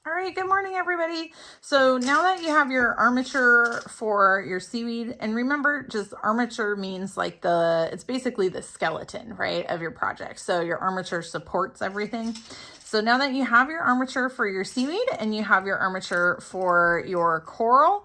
All right, good morning, everybody. So now that you have your armature for your seaweed, and remember, just armature means like it's basically the skeleton, right, of your project. So your armature supports everything. So now that you have your armature for your seaweed and you have your armature for your coral,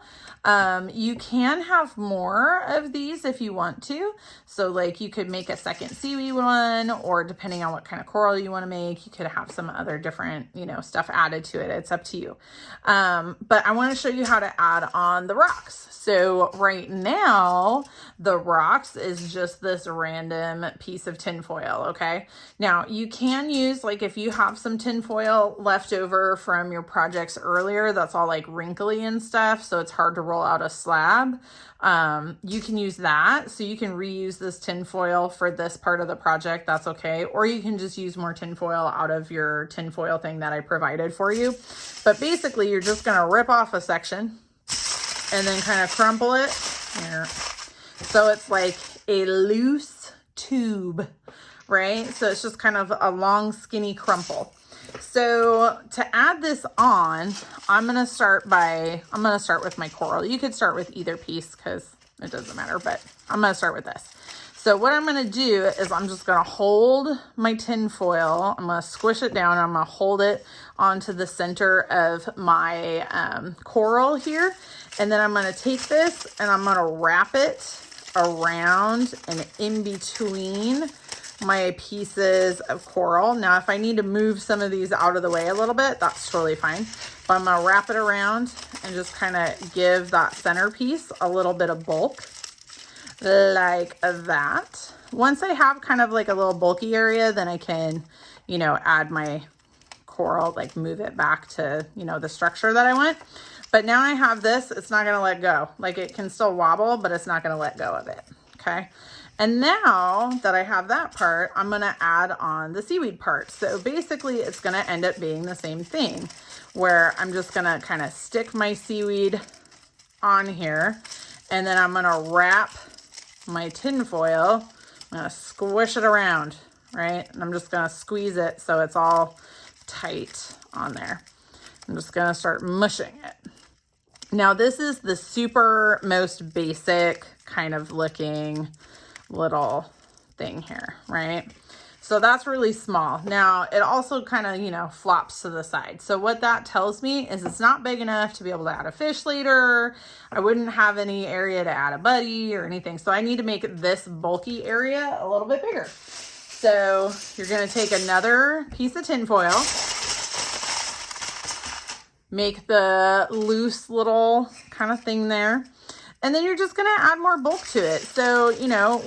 you can have more of these if you want to. So like you could make a second seaweed one, or depending on what kind of coral you want to make, you could have some other different, stuff added to it. It's up to you. But I want to show you how to add on the rocks. So right now, the rocks is just this random piece of tinfoil, okay? Now, you can use, like, if you have some tinfoil left over from your projects earlier, that's all like wrinkly and stuff, so it's hard to roll out a slab. You can use that, so you can reuse this tinfoil for this part of the project, that's okay. Or you can just use more tinfoil out of your tinfoil thing that I provided for you. But basically, you're just gonna rip off a section and then kind of crumple it here. So it's like a loose tube, right? So it's just kind of a long, skinny crumple. So to add this on, I'm going to start with my coral. You could start with either piece because it doesn't matter, but I'm going to start with this. So what I'm going to do is I'm just going to hold my tin foil. I'm going to squish it down. And I'm going to hold it onto the center of my coral here. And then I'm going to take this and I'm going to wrap it around and in between my pieces of coral. Now, if I need to move some of these out of the way a little bit, that's totally fine. But I'm going to wrap it around and just kind of give that centerpiece a little bit of bulk like that. Once I have kind of like a little bulky area, then I can, add my coral, like move it back to, the structure that I want. But now I have this, it's not going to let go. Like it can still wobble, but it's not going to let go of it. Okay. And now that I have that part, I'm going to add on the seaweed part. So basically it's going to end up being the same thing where I'm just going to kind of stick my seaweed on here. And then I'm going to wrap my tin foil. I'm going to squish it around, right? And I'm just going to squeeze it so it's all tight on there. I'm just going to start mushing it. Now this is the super most basic kind of looking little thing here, right? So that's really small. Now it also kind of, flops to the side. So what that tells me is it's not big enough to be able to add a fish later. I wouldn't have any area to add a buddy or anything. So I need to make this bulky area a little bit bigger. So you're going to take another piece of tin foil, make the loose little kind of thing there. And then you're just going to add more bulk to it. So,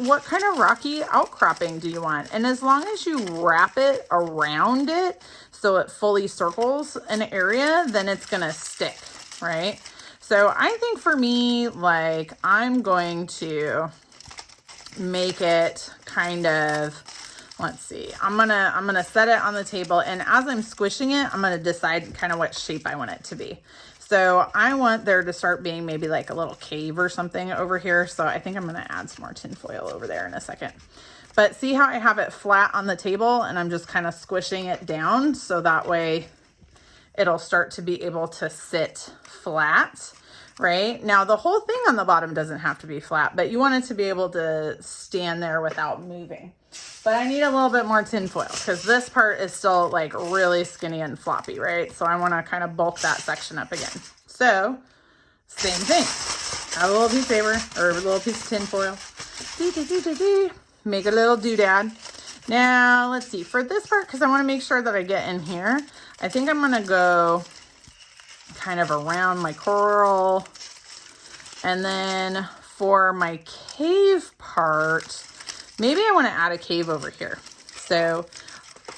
what kind of rocky outcropping do you want? And as long as you wrap it around it so it fully circles an area, then it's going to stick, right? So I think for me, like I'm going to make it kind of, let's see, I'm gonna set it on the table, and as I'm squishing it, I'm gonna decide kind of what shape I want it to be. So I want there to start being maybe like a little cave or something over here. So I think I'm gonna add some more tin foil over there in a second. But see how I have it flat on the table and I'm just kind of squishing it down so that way it'll start to be able to sit flat, right? Now the whole thing on the bottom doesn't have to be flat, but you want it to be able to stand there without moving. But I need a little bit more tin foil because this part is still like really skinny and floppy, right? So I want to kind of bulk that section up again. So same thing, add a little piece of paper or a little piece of tin foil, make a little doodad. Now let's see, for this part, because I want to make sure that I get in here, I think I'm going to go kind of around my coral. And then for my cave part, maybe I want to add a cave over here. So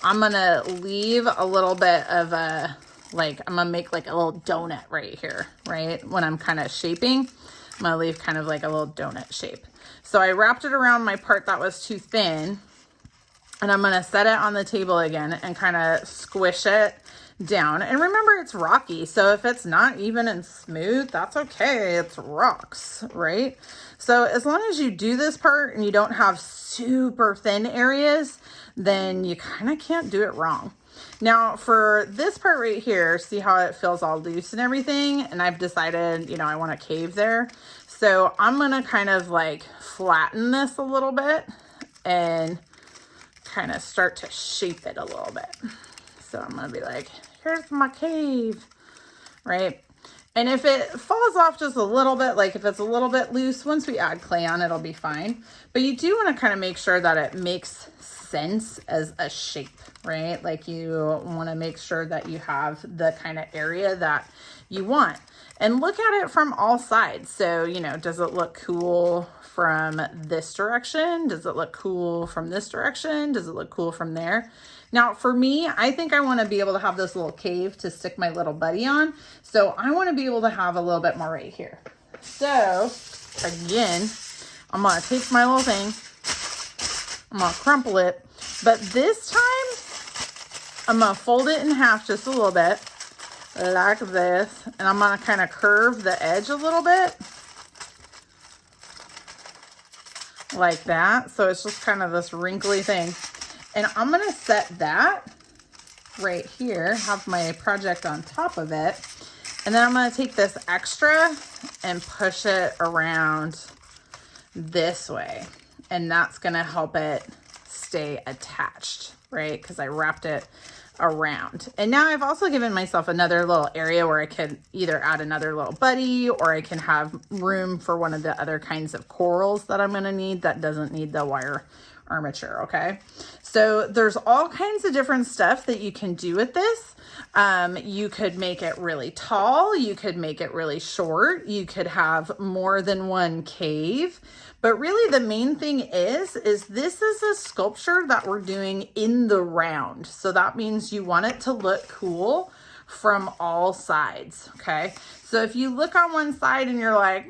I'm going to leave a little bit of a, like, I'm going to make like a little donut right here, right? When I'm kind of shaping, I'm going to leave kind of like a little donut shape. So I wrapped it around my part that was too thin, and I'm going to set it on the table again and kind of squish it down. And remember, it's rocky, so if it's not even and smooth, that's okay. It's rocks, right? So as long as you do this part and you don't have super thin areas, then you kind of can't do it wrong. Now for this part right here, see how it feels all loose and everything? And I've decided, you know, I want a cave there. So I'm gonna kind of like flatten this a little bit and kind of start to shape it a little bit. So I'm gonna be like, here's my cave, right? And if it falls off just a little bit, like if it's a little bit loose, once we add clay on, it'll be fine. But you do want to kind of make sure that it makes sense as a shape, right? Like you want to make sure that you have the kind of area that you want. And look at it from all sides. So, you know, does it look cool from this direction? Does it look cool from this direction? Does it look cool from there? Now for me, I think I want to be able to have this little cave to stick my little buddy on. So I want to be able to have a little bit more right here. So again, I'm going to take my little thing, I'm going to crumple it, but this time I'm going to fold it in half just a little bit like this. And I'm going to kind of curve the edge a little bit like that. So it's just kind of this wrinkly thing. And I'm going to set that right here, have my project on top of it. And then I'm going to take this extra and push it around this way. And that's going to help it stay attached, right? Because I wrapped it around. And now I've also given myself another little area where I could either add another little buddy, or I can have room for one of the other kinds of corals that I'm going to need that doesn't need the wire armature. Okay, so there's all kinds of different stuff that you can do with this. You could make it really tall, you could make it really short, you could have more than one cave, but really the main thing is this is a sculpture that we're doing in the round. So that means you want it to look cool from all sides. Okay, so if you look on one side and you're like,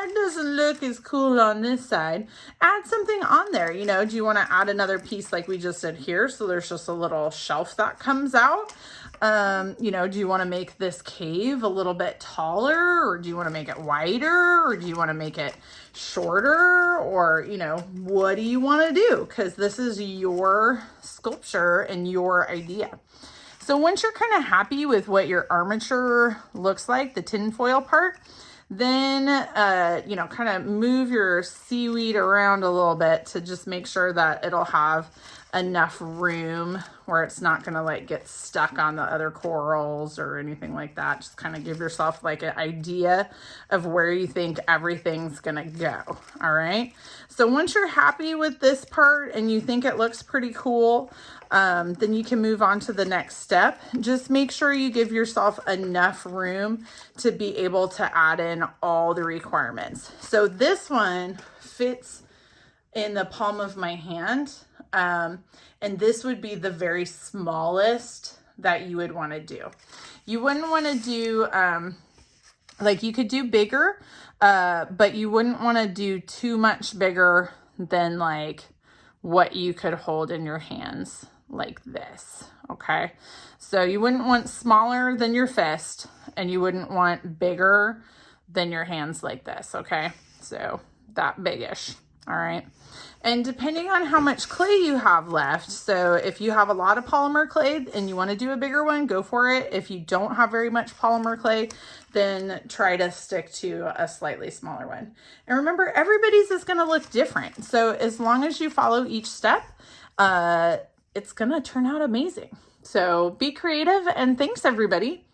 it doesn't look as cool on this side, add something on there. You know, do you want to add another piece like we just did here? So there's just a little shelf that comes out. You know, do you want to make this cave a little bit taller, or do you want to make it wider, or do you want to make it shorter, or, you know, what do you want to do? Because this is your sculpture and your idea. So once you're kind of happy with what your armature looks like, the tinfoil part, then, you know, kind of move your seaweed around a little bit to just make sure that it'll have enough room where it's not going to like get stuck on the other corals or anything like that. Just kind of give yourself like an idea of where you think everything's going to go. All right. So once you're happy with this part and you think it looks pretty cool, then you can move on to the next step. Just make sure you give yourself enough room to be able to add in all the requirements. So this one fits in the palm of my hand. And this would be the very smallest that you would want to do. You wouldn't want to do, like you could do bigger, but you wouldn't want to do too much bigger than like what you could hold in your hands like this. Okay. So you wouldn't want smaller than your fist, and you wouldn't want bigger than your hands like this. Okay. So that biggish. All right. And depending on how much clay you have left, so if you have a lot of polymer clay and you want to do a bigger one, go for it. If you don't have very much polymer clay, then try to stick to a slightly smaller one. And remember, everybody's is going to look different. So as long as you follow each step, it's going to turn out amazing. So be creative, and thanks everybody.